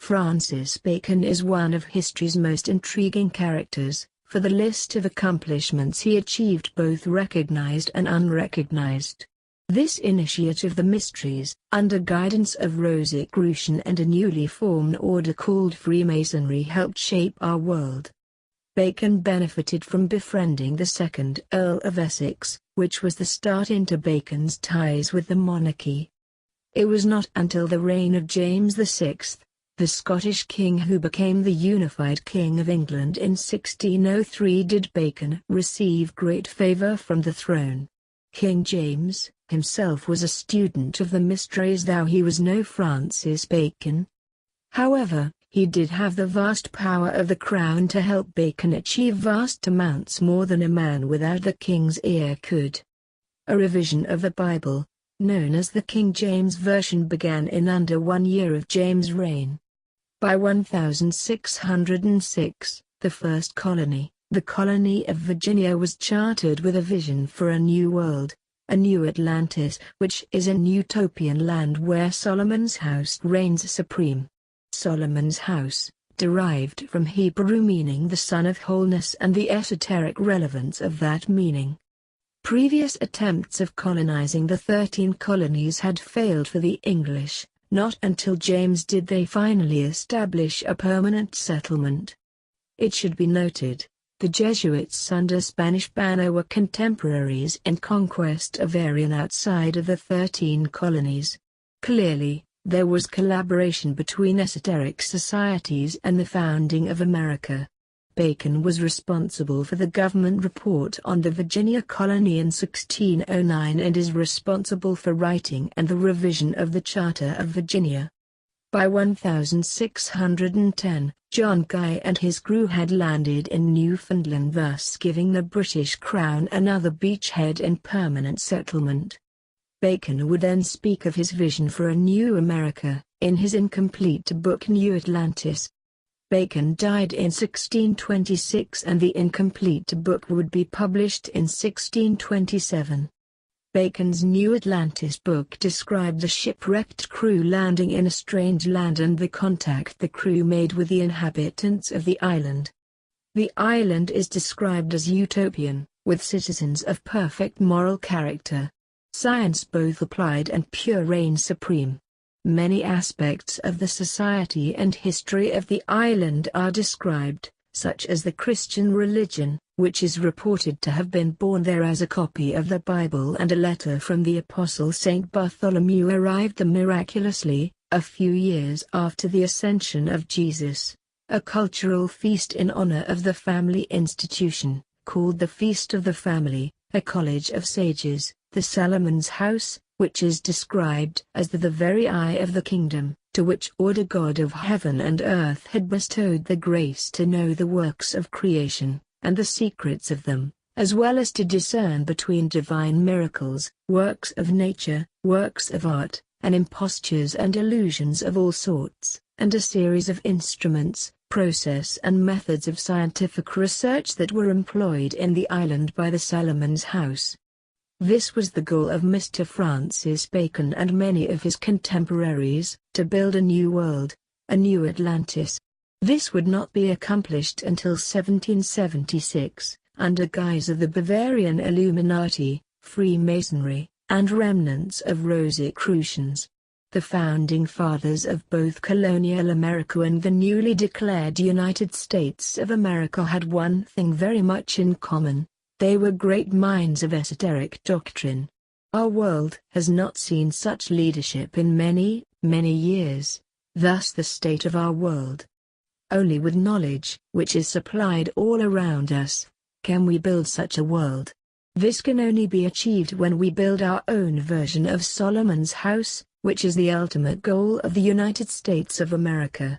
Francis Bacon is one of history's most intriguing characters, for the list of accomplishments he achieved both recognized and unrecognized. This initiate of the mysteries, under guidance of Rosicrucian and a newly formed order called Freemasonry, helped shape our world. Bacon benefited from befriending the second Earl of Essex, which was the start into Bacon's ties with the monarchy. It was not until the reign of James VI, the Scottish king who became the unified King of England in 1603, did Bacon receive great favour from the throne. King James himself was a student of the mysteries, though he was no Francis Bacon. However, he did have the vast power of the crown to help Bacon achieve vast amounts more than a man without the king's ear could. A revision of the Bible, known as the King James Version, began in under 1 year of James' reign. By 1606, the first colony, the colony of Virginia, was chartered with a vision for a new world, a new Atlantis, which is an utopian land where Solomon's house reigns supreme. Solomon's house, derived from Hebrew meaning the son of wholeness, and the esoteric relevance of that meaning. Previous attempts of colonizing the 13 colonies had failed for the English. Not until James did they finally establish a permanent settlement. It should be noted, the Jesuits under Spanish banner were contemporaries in conquest of area outside of the 13 colonies. Clearly, there was collaboration between esoteric societies and the founding of America. Bacon was responsible for the government report on the Virginia colony in 1609 and is responsible for writing and the revision of the Charter of Virginia. By 1610, John Guy and his crew had landed in Newfoundland, thus giving the British Crown another beachhead and permanent settlement. Bacon would then speak of his vision for a new America, in his incomplete book New Atlantis. Bacon died in 1626 and the incomplete book would be published in 1627. Bacon's New Atlantis book described the shipwrecked crew landing in a strange land and the contact the crew made with the inhabitants of the island. The island is described as utopian, with citizens of perfect moral character. Science both applied and pure reigns supreme. Many aspects of the society and history of the island are described, such as the Christian religion, which is reported to have been born there as a copy of the Bible, and a letter from the Apostle Saint Bartholomew arrived there miraculously, a few years after the ascension of Jesus. A cultural feast in honor of the family institution, called the Feast of the Family, a college of sages, the Solomon's house, which is described as the very eye of the kingdom, to which Ordo God of heaven and earth had bestowed the grace to know the works of creation, and the secrets of them, as well as to discern between divine miracles, works of nature, works of art, and impostures and illusions of all sorts, and a series of instruments, process and methods of scientific research that were employed in the island by the Solomon's house. This was the goal of Mr. Francis Bacon and many of his contemporaries, to build a new world, a new Atlantis. This would not be accomplished until 1776, under guise of the Bavarian Illuminati, Freemasonry, and remnants of Rosicrucians. The founding fathers of both colonial America and the newly declared United States of America had one thing very much in common: they were great minds of esoteric doctrine. Our world has not seen such leadership in many, many years, thus the state of our world. Only with knowledge, which is supplied all around us, can we build such a world. This can only be achieved when we build our own version of Solomon's house, which is the ultimate goal of the United States of America.